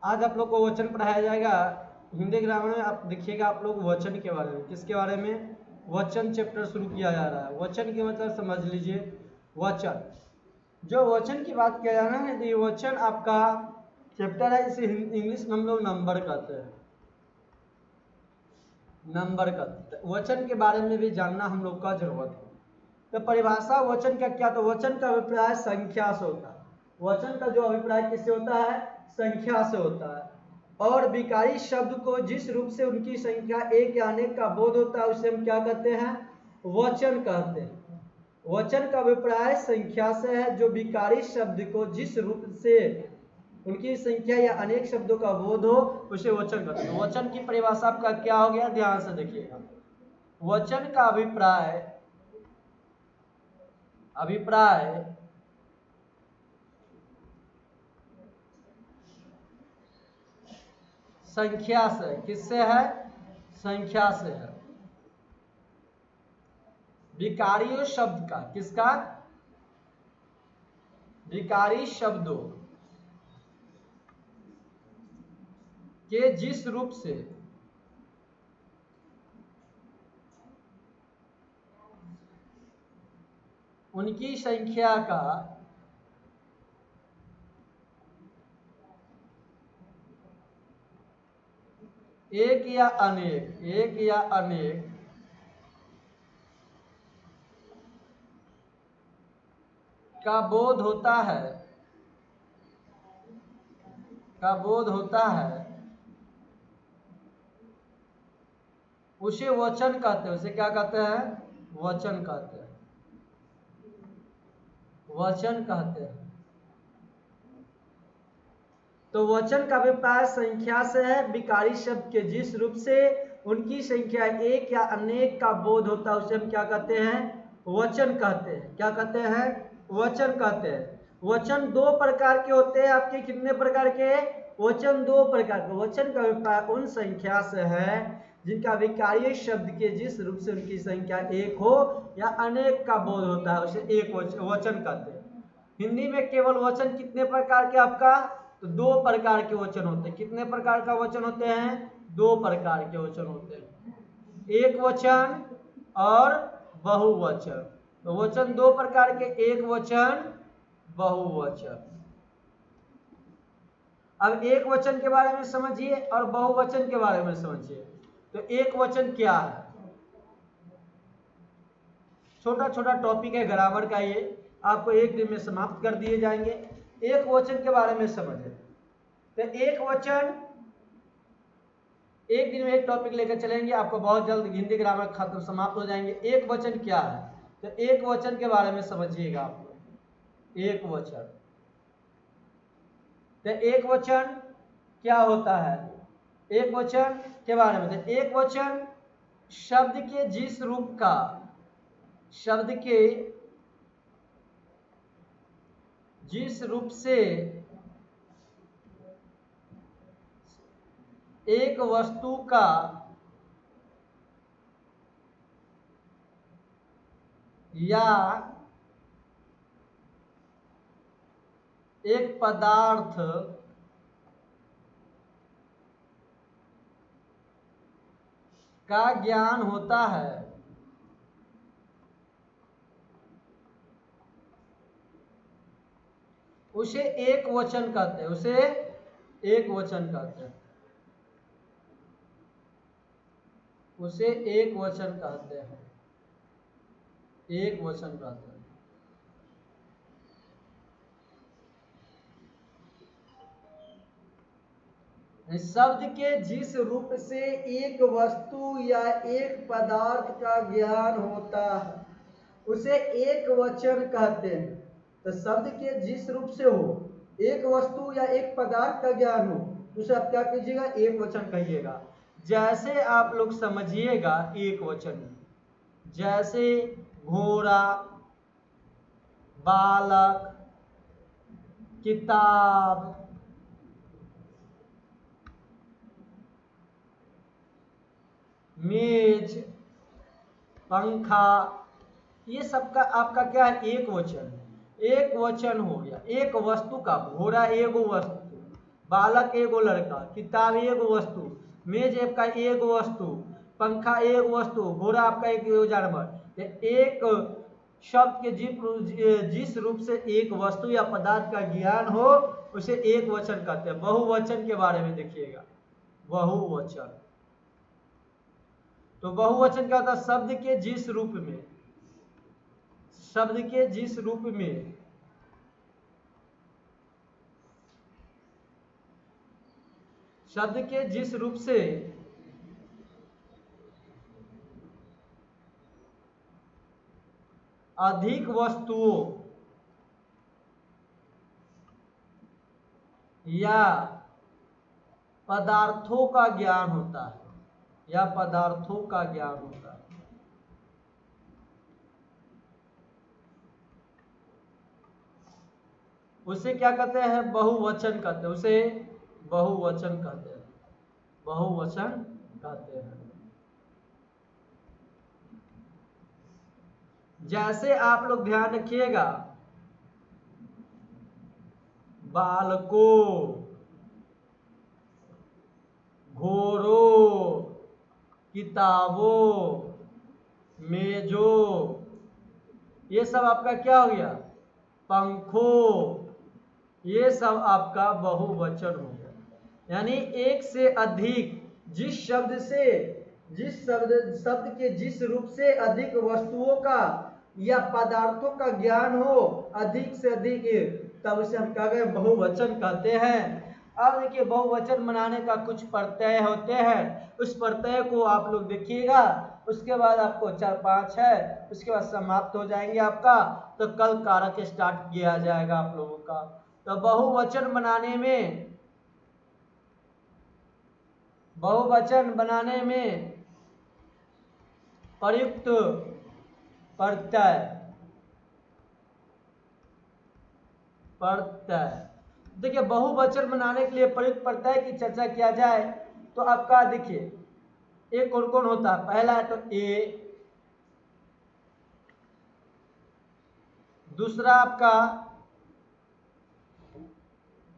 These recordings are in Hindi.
आज आप लोग को वचन पढ़ाया जाएगा हिंदी ग्रामर में। आप देखिएगा आप लोग वचन के बारे में, किसके बारे में, वचन चैप्टर शुरू किया जा रहा है। वचन के मतलब समझ लीजिए, वचन, जो वचन की बात किया जा रहा है तो ये वचन आपका चैप्टर है, इसे इंग्लिश में हम लोग नंबर कहते हैं, नंबर कहते हैं। वचन के बारे में भी जानना हम लोग का जरूरत है। तो परिभाषा वचन का क्या, तो वचन का अभिप्राय संख्या से होता है। वचन का जो अभिप्राय किससे होता है, संख्या से होता है। और विकारी शब्द को जिस रूप से उनकी संख्या एक या अनेक का बोध होता है उसे हम क्या कहते हैं, वचन कहते हैं। वचन का अभिप्राय संख्या से है, जो विकारी शब्द को जिस रूप से उनकी संख्या या अनेक शब्दों का बोध हो उसे वचन कहते हैं। वचन की परिभाषा आपका क्या हो गया, ध्यान से देखिएगा। वचन का अभिप्राय संख्या से, किससे है, संख्या से है। विकारी शब्द का, किसका, विकारी शब्दों के जिस रूप से उनकी संख्या का एक या अनेक का बोध होता है उसे वचन कहते हैं। उसे क्या कहते हैं, वचन कहते हैं, वचन कहते हैं। तो वचन का अभिप्राय संख्या से है, विकारी शब्द के जिस रूप से उनकी संख्या एक या अनेक का बोध होता है उसे हम क्या कहते हैं, वचन कहते हैं। क्या कहते हैं, वचन कहते हैं। वचन दो प्रकार के होते हैं आपके, कितने प्रकार के, वचन दो प्रकार के। वचन का अभिप्राय उन संख्या से है जिनका विकारी शब्द के जिस रूप से उनकी संख्या एक हो या अनेक का बोध होता है उसे एक वचन कहते हैं। हिंदी में केवल वचन कितने प्रकार के आपका, तो दो प्रकार के वचन होते हैं। कितने प्रकार का वचन होते हैं, दो प्रकार के वचन होते हैं, एक वचन और बहुवचन। तो वचन दो प्रकार के, एक वचन, बहुवचन। अब एक वचन के बारे में समझिए और बहुवचन के बारे में समझिए। तो एक वचन क्या है, छोटा छोटा टॉपिक है ग्रामर का, ये आपको एक दिन में समाप्त कर दिए जाएंगे। एक वचन के बारे में समझे तो एक वचन, एक दिन में एक टॉपिक लेकर चलेंगे, आपको बहुत जल्द हिंदी ग्रामर खत्म समाप्त हो जाएंगे। एक वचन क्या है, तो एक वचन के बारे में समझिएगा आप लोग। एक वचन, तो एक वचन क्या होता है, एक वचन के बारे में, तो एक वचन शब्द के जिस रूप का, शब्द के जिस रूप से एक वस्तु का या एक पदार्थ का ज्ञान होता है उसे एक वचन कहते हैं, उसे एक वचन कहते हैं, उसे एक वचन कहते हैं, एक वचन कहते हैं। शब्द के जिस रूप से एक वस्तु या एक पदार्थ का ज्ञान होता है उसे एक वचन कहते हैं। तो शब्द के जिस रूप से हो, एक वस्तु या एक पदार्थ का ज्ञान हो, उसे आप क्या कीजिएगा, एक वचन कहिएगा। जैसे आप लोग समझिएगा एक वचन, जैसे घोड़ा, बालक, किताब, मेज, पंखा, ये सब का आपका क्या है, एक वचन, एक वचन हो गया। एक वस्तु का, घोड़ा एगो वस्तु, बालक एगो लड़का, किताब एगो वस्तु, मेज आपका एगो वस्तु, पंखा एक वस्तु, घोड़ा आपका एक जानवर। एक शब्द के जिस रूप से एक वस्तु या पदार्थ का ज्ञान हो उसे एक वचन कहते हैं। बहुवचन के बारे में देखिएगा, बहुवचन। तो बहुवचन क्या होता है? शब्द के जिस रूप में, शब्द के जिस रूप में शब्द के जिस रूप से अधिक वस्तुओं या पदार्थों का ज्ञान होता है, या पदार्थों का ज्ञान होता है, उसे क्या कहते हैं? बहुवचन कहते हैं। उसे बहुवचन कहते हैं, बहुवचन कहते हैं। जैसे आप लोग ध्यान रखिएगा, बालकों, घोड़ों, किताबों, मेजों, ये सब आपका क्या हो गया? पंखों, ये सब आपका बहुवचन हो गया। यानी एक से अधिक, जिस शब्द से, जिस शब्द के जिस रूप से अधिक वस्तुओं का या पदार्थों का ज्ञान हो, अधिक से अधिक, तब उसे हम क्या कहते हैं? बहुवचन कहते हैं। अब देखिए, बहुवचन बनाने का कुछ प्रत्यय होते हैं, उस प्रत्यय को आप लोग देखिएगा। उसके बाद आपको 4-5 है, उसके बाद समाप्त हो जाएंगे आपका। तो कल कारक स्टार्ट किया जाएगा आप लोगों का। तो बहुवचन बनाने में प्रयुक्त प्रत्यय देखिए, बहुवचन बनाने के लिए प्रयुक्त प्रत्यय की चर्चा किया जाए तो आपका देखिए एक कौन कौन होता है? पहला है तो ए, दूसरा आपका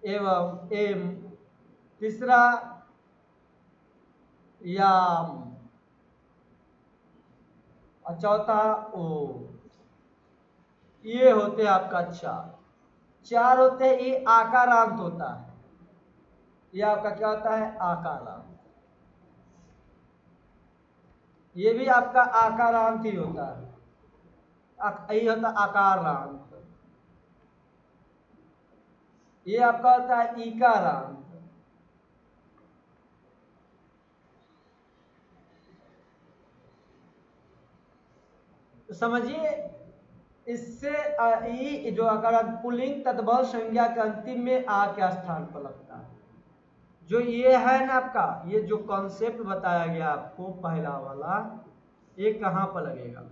एवं एम, तीसरा याम, और चौथा ओ। ये होते हैं आपका चार होते हैं। ये आकारांत होता है, ये आपका क्या होता है? आकारांत। ये भी आपका आकारांत ही होता है, यही होता है आकारांत। ये आपका होता है इकारांत। तो समझिए, इससे ई जो आकारांत पुल्लिंग तत्भव संज्ञा के अंतिम में आ के स्थान पर लगता है। जो ये है ना आपका, ये जो कॉन्सेप्ट बताया गया आपको पहला वाला, ये कहां पर लगेगा?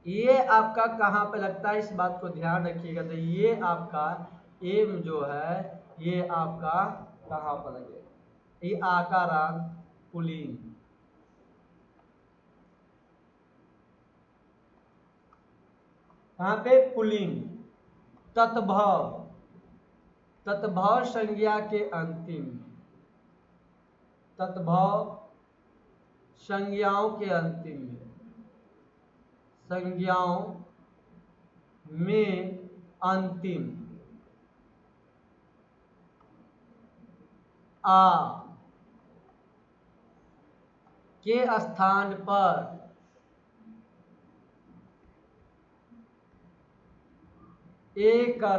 ये आपका कहां पे लगता है? इस बात को ध्यान रखिएगा। तो ये आपका एम जो है, ये आपका कहां पर लगेगा? ये आकारांत पुल्लिंग। कहां पे? पुल्लिंग तत्भव, तत्भव संज्ञा के अंतिम, तत्भव संज्ञाओं के अंतिम में, संज्ञाओं में अंतिम आ के स्थान पर ए कर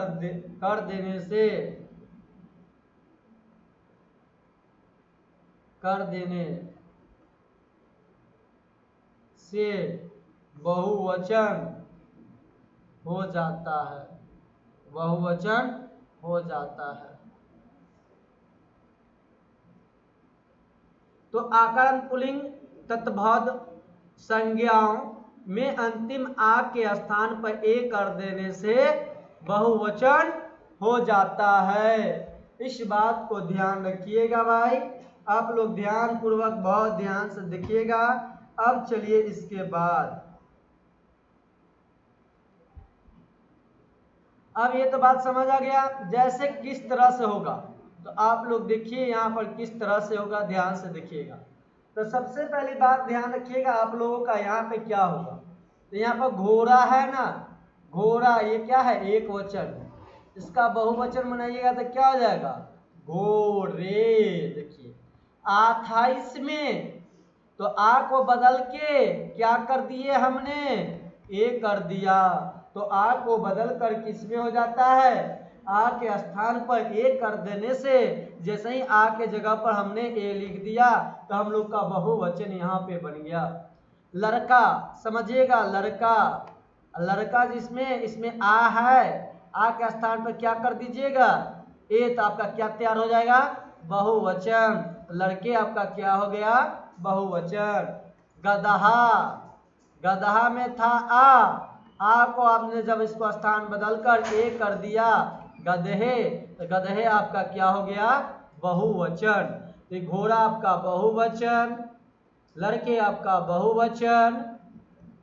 देने से बहुवचन हो जाता है, बहुवचन हो जाता है। तो आकारांत पुल्लिंग तत्भव संज्ञाओं में अंतिम आ के स्थान पर ए कर देने से बहुवचन हो जाता है। इस बात को ध्यान रखिएगा भाई, आप लोग ध्यान पूर्वक बहुत ध्यान से देखिएगा। अब चलिए इसके बाद अब ये तो बात समझ आ गया, जैसे किस तरह से होगा, तो आप लोग देखिए यहाँ पर किस तरह से होगा, ध्यान से देखिएगा। तो सबसे पहली बात ध्यान रखिएगा आप लोगों का, यहाँ पे क्या होगा, तो यहाँ पर घोड़ा है ना, घोड़ा ये क्या है, एक वचन, इसका बहुवचन बनाइएगा तो क्या हो जाएगा, घोड़े। देखिए आ था इसमें, तो आ को बदल के क्या कर दिए हमने, ए कर दिया, तो आ को बदल कर किस में हो जाता है, आ के स्थान पर ए कर देने से, जैसे ही आ के जगह पर हमने ए लिख दिया तो हम लोग का बहुवचन यहाँ पे बन गया। लड़का समझिएगा, लड़का, लड़का जिसमें इसमें आ है, आ के स्थान पर क्या कर दीजिएगा, ए, तो आपका क्या तैयार हो जाएगा, बहुवचन। लड़के आपका क्या हो गया, बहुवचन। गदहा, गदहा में था आ को आपने जब इसको स्थान बदलकर ए कर दिया, गधे, तो गधे आपका क्या हो गया, बहुवचन। तो घोड़ा आपका बहुवचन, लड़के आपका बहुवचन,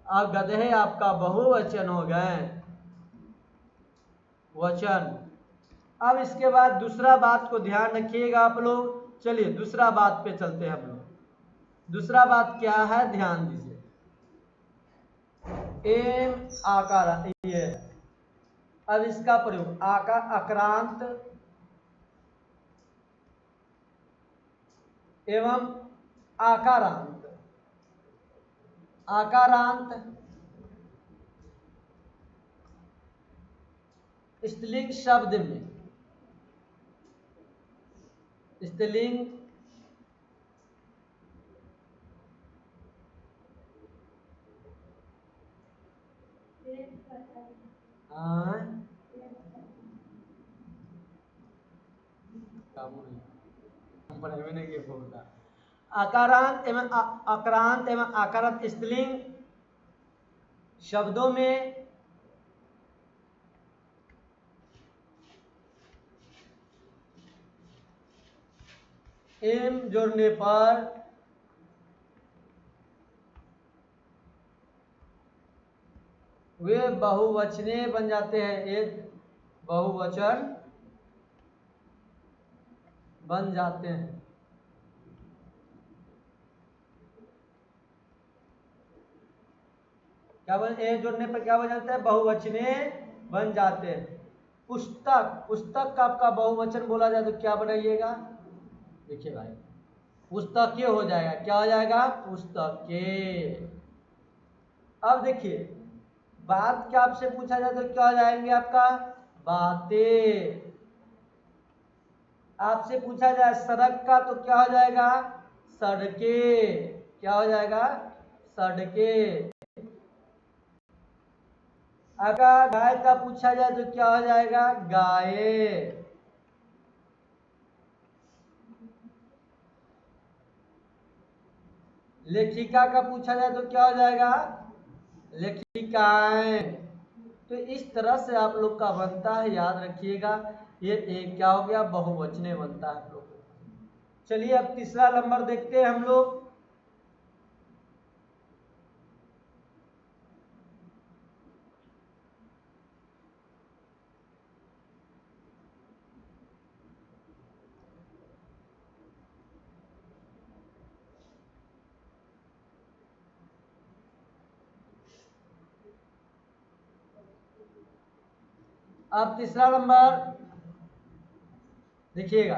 और गधे आपका बहुवचन हो गए, वचन। अब इसके बाद दूसरा बात को ध्यान रखिएगा आप लोग। चलिए दूसरा बात पे चलते हैं हम लोग। दूसरा बात क्या है, ध्यान दीजिए, एम आकार, ये अब इसका प्रयोग आकार, आक्रांत एवं आकारांत, आकारांत स्त्रीलिंग शब्द में, स्त्रीलिंग आकारांत एवं आक्रांत एवं आकारांत स्त्रीलिंग शब्दों में एम जोड़ने पर वे बहुवचने बन जाते हैं, एक बहुवचन बन जाते हैं। क्या बन, ए जोड़ने पर क्या बन जाता है, बहुवचने बन जाते हैं। पुस्तक, पुस्तक का आपका बहुवचन बोला जाए तो क्या बनाइएगा, देखिए भाई, पुस्तकें हो जाएगा, क्या हो जाएगा, पुस्तकें। अब देखिए बात क्या आपसे पूछा जाए तो क्या हो जाएंगे आपका, बातें। आपसे पूछा जाए सड़क का तो क्या हो जाएगा, सड़कें, क्या हो जाएगा, सड़कें। अगर गाय का पूछा जाए तो क्या हो जाएगा, गाय। लेखिका का पूछा जाए तो क्या हो जाएगा, लेखिकाएं। तो इस तरह से आप लोग का बनता है, याद रखिएगा, ये एक क्या हो गया, बहुवचने बनता है हम लोग। चलिए अब तीसरा नंबर देखते हैं हम लोग। अब तीसरा नंबर देखिएगा,